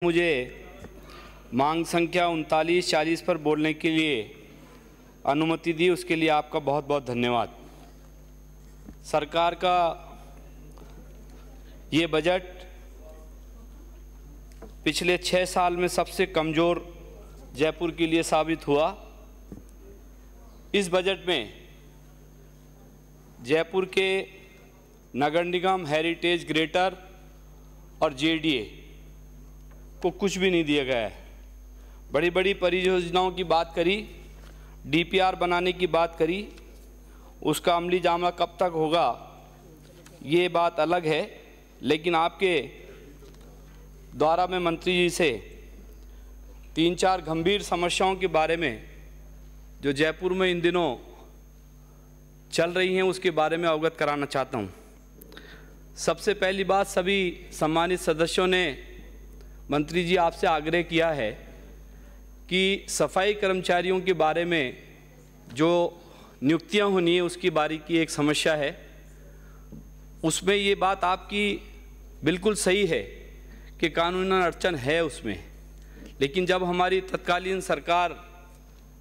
मुझे मांग संख्या 3940 पर बोलने के लिए अनुमति दी, उसके लिए आपका बहुत बहुत धन्यवाद। सरकार का ये बजट पिछले 6 साल में सबसे कमज़ोर जयपुर के लिए साबित हुआ। इस बजट में जयपुर के नगर निगम, हेरिटेज, ग्रेटर और जेडीए को कुछ भी नहीं दिया गया है। बड़ी बड़ी परियोजनाओं की बात करी, डीपीआर बनाने की बात करी, उसका अमली जामा कब तक होगा ये बात अलग है, लेकिन आपके द्वारा मैं मंत्री जी से 3-4 गंभीर समस्याओं के बारे में जो जयपुर में इन दिनों चल रही हैं उसके बारे में अवगत कराना चाहता हूँ। सबसे पहली बात, सभी सम्मानित सदस्यों ने मंत्री जी आपसे आग्रह किया है कि सफाई कर्मचारियों के बारे में जो नियुक्तियां होनी है उसकी बारीकी एक समस्या है। उसमें ये बात आपकी बिल्कुल सही है कि कानूनी अड़चन है उसमें, लेकिन जब हमारी तत्कालीन सरकार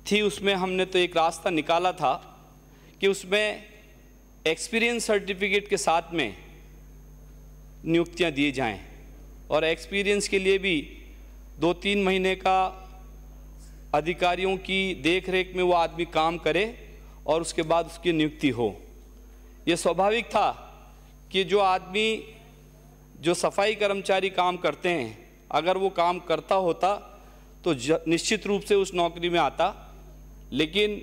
थी उसमें हमने तो एक रास्ता निकाला था कि उसमें एक्सपीरियंस सर्टिफिकेट के साथ में नियुक्तियां दी जाएं और एक्सपीरियंस के लिए भी 2-3 महीने का अधिकारियों की देखरेख में वो आदमी काम करे और उसके बाद उसकी नियुक्ति हो। ये स्वाभाविक था कि जो आदमी जो सफाई कर्मचारी काम करते हैं, अगर वो काम करता होता तो निश्चित रूप से उस नौकरी में आता। लेकिन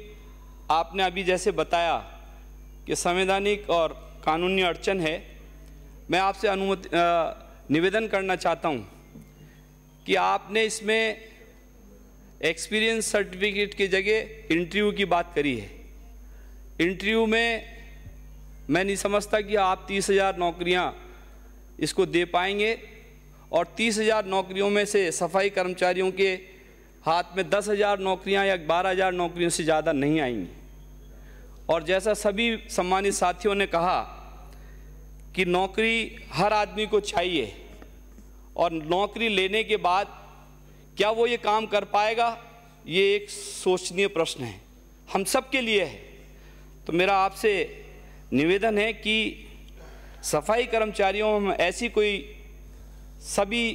आपने अभी जैसे बताया कि संवैधानिक और कानूनी अड़चन है। मैं आपसे निवेदन करना चाहता हूं कि आपने इसमें एक्सपीरियंस सर्टिफिकेट की जगह इंटरव्यू की बात करी है। इंटरव्यू में मैं नहीं समझता कि आप 30,000 नौकरियां इसको दे पाएंगे और 30,000 नौकरियों में से सफाई कर्मचारियों के हाथ में 10,000 नौकरियां या 12,000 नौकरियों से ज़्यादा नहीं आएंगी। और जैसा सभी सम्मानित साथियों ने कहा कि नौकरी हर आदमी को चाहिए और नौकरी लेने के बाद क्या वो ये काम कर पाएगा, ये एक सोचनीय प्रश्न है, हम सब के लिए है। तो मेरा आपसे निवेदन है कि सफाई कर्मचारियों में ऐसी कोई सभी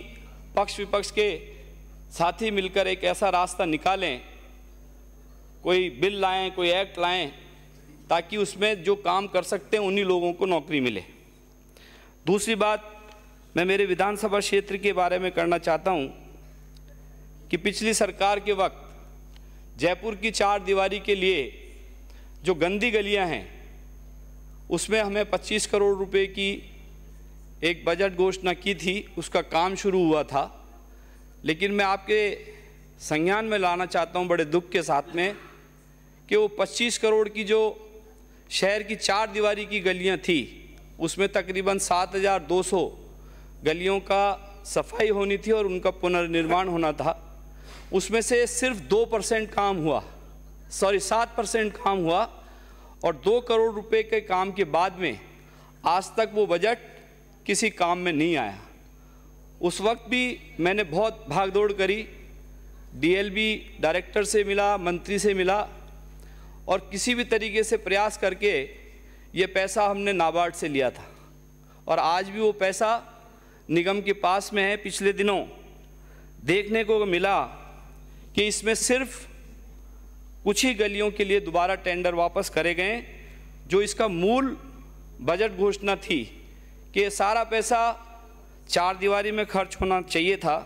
पक्ष विपक्ष के साथी मिलकर एक ऐसा रास्ता निकालें, कोई बिल लाएं, कोई एक्ट लाएं, ताकि उसमें जो काम कर सकते हैं उन्हीं लोगों को नौकरी मिले। दूसरी बात मैं मेरे विधानसभा क्षेत्र के बारे में करना चाहता हूं कि पिछली सरकार के वक्त जयपुर की 4 दीवारी के लिए जो गंदी गलियां हैं उसमें हमें 25 करोड़ रुपए की एक बजट घोषणा की थी, उसका काम शुरू हुआ था। लेकिन मैं आपके संज्ञान में लाना चाहता हूं बड़े दुख के साथ में कि वो 25 करोड़ की जो शहर की 4 दीवारी की गलियां थी उसमें तकरीबन 7,200 गलियों का सफाई होनी थी और उनका पुनर्निर्माण होना था। उसमें से सिर्फ 2% काम हुआ, 7% काम हुआ और 2 करोड़ रुपए के काम के बाद में आज तक वो बजट किसी काम में नहीं आया। उस वक्त भी मैंने बहुत भागदौड़ करी, डीएलबी डायरेक्टर से मिला, मंत्री से मिला और किसी भी तरीके से प्रयास करके ये पैसा हमने नाबार्ड से लिया था और आज भी वो पैसा निगम के पास में है। पिछले दिनों देखने को मिला कि इसमें सिर्फ कुछ ही गलियों के लिए दोबारा टेंडर वापस करे गए। जो इसका मूल बजट घोषणा थी कि सारा पैसा 4 दीवारी में खर्च होना चाहिए था,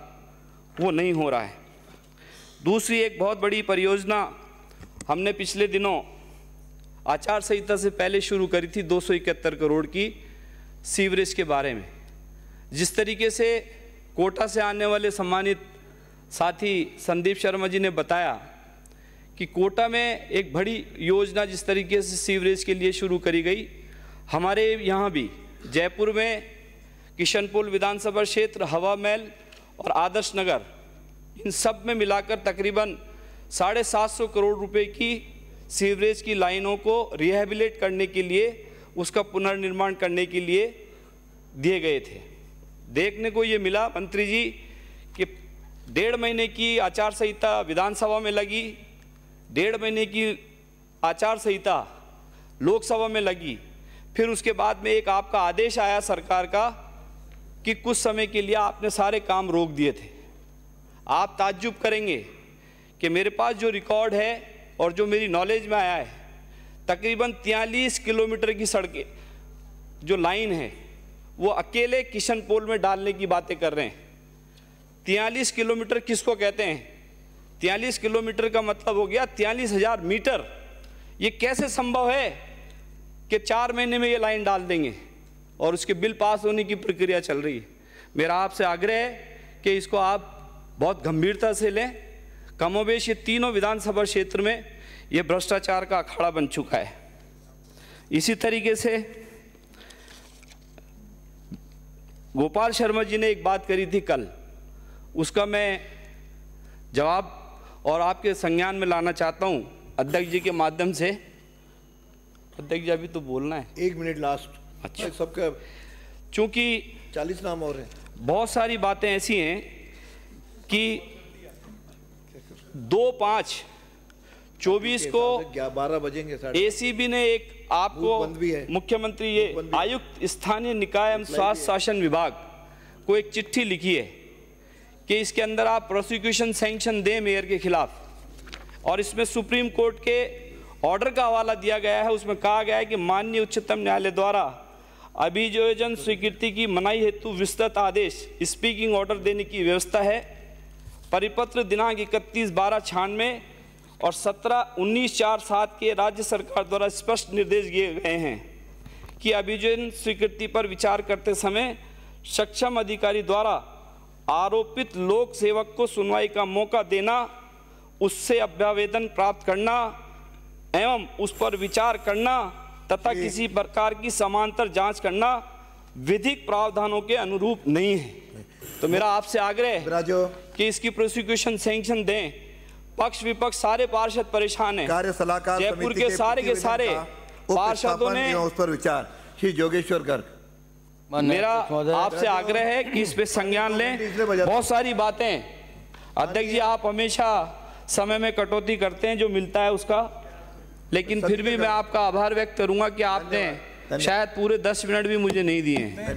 वो नहीं हो रहा है। दूसरी एक बहुत बड़ी परियोजना हमने पिछले दिनों आचार संहिता से पहले शुरू करी थी, 271 करोड़ की सीवरेज के बारे में। जिस तरीके से कोटा से आने वाले सम्मानित साथी संदीप शर्मा जी ने बताया कि कोटा में एक बड़ी योजना जिस तरीके से सीवरेज के लिए शुरू करी गई, हमारे यहाँ भी जयपुर में किशनपुर विधानसभा क्षेत्र, हवा महल और आदर्श नगर, इन सब में मिलाकर तकरीबन 750 करोड़ रुपए की सीवरेज की लाइनों को रिहेबिलिट करने के लिए, उसका पुनर्निर्माण करने के लिए दिए गए थे। देखने को ये मिला मंत्री जी कि 1.5 महीने की आचार संहिता विधानसभा में लगी, 1.5 महीने की आचार संहिता लोकसभा में लगी, फिर उसके बाद में एक आपका आदेश आया सरकार का कि कुछ समय के लिए आपने सारे काम रोक दिए थे। आप ताज्जुब करेंगे कि मेरे पास जो रिकॉर्ड है और जो मेरी नॉलेज में आया है, तकरीबन 43 किलोमीटर की सड़कें जो लाइन है वो अकेले किशनपोल में डालने की बातें कर रहे हैं। 43 किलोमीटर किसको कहते हैं? 43 किलोमीटर का मतलब हो गया 43,000 मीटर। ये कैसे संभव है कि 4 महीने में ये लाइन डाल देंगे और उसके बिल पास होने की प्रक्रिया चल रही है? मेरा आपसे आग्रह है कि इसको आप बहुत गंभीरता से लें। कमोबेश ये तीनों विधानसभा क्षेत्र में ये भ्रष्टाचार का अखाड़ा बन चुका है। इसी तरीके से गोपाल शर्मा जी ने एक बात करी थी कल, उसका मैं जवाब और आपके संज्ञान में लाना चाहता हूं अध्यक्ष जी के माध्यम से। अध्यक्ष जी अभी तो बोलना है, 1 मिनट लास्ट। अच्छा, सबका चूंकि 40 नाम और हैं। बहुत सारी बातें ऐसी हैं कि 2/5/24 को 12 बजेंगे। एसीबी ने एक आपको मुख्यमंत्री ये आयुक्त स्थानीय निकाय एवं स्वास्थ्य शासन विभाग को एक चिट्ठी लिखी है कि इसके अंदर आप प्रोसिक्यूशन सैंक्शन दें मेयर के खिलाफ, और इसमें सुप्रीम कोर्ट के ऑर्डर का हवाला दिया गया है। उसमें कहा गया है कि माननीय उच्चतम न्यायालय द्वारा अभियोजन स्वीकृति की मनाही हेतु विस्तृत आदेश स्पीकिंग ऑर्डर देने की व्यवस्था है। परिपत्र दिनांक 31/12/96 और 17/19/47 के राज्य सरकार द्वारा स्पष्ट निर्देश दिए गए हैं कि अभियोजन स्वीकृति पर विचार करते समय सक्षम अधिकारी द्वारा आरोपित लोक सेवक को सुनवाई का मौका देना, उससे अभ्यावेदन प्राप्त करना एवं उस पर विचार करना तथा किसी प्रकार की समांतर जांच करना विधिक प्रावधानों के अनुरूप नहीं है। तो मेरा आपसे आग्रह है कि इसकी प्रोसिक्यूशन सैंक्शन दें। पक्ष विपक्ष सारे पार्षद परेशान हैं। कार्य सलाहकार जयपुर के सारे पार्षदों ने उस पर विचार। श्री जोगेश्वर गर्ग, मेरा आपसे आग्रह है कि इस पे संज्ञान लें। बहुत सारी बातें अध्यक्ष जी आप हमेशा समय में कटौती करते हैं जो मिलता है उसका, लेकिन फिर भी मैं आपका आभार व्यक्त करूंगा कि आपने शायद पूरे 10 मिनट भी मुझे नहीं दिए हैं।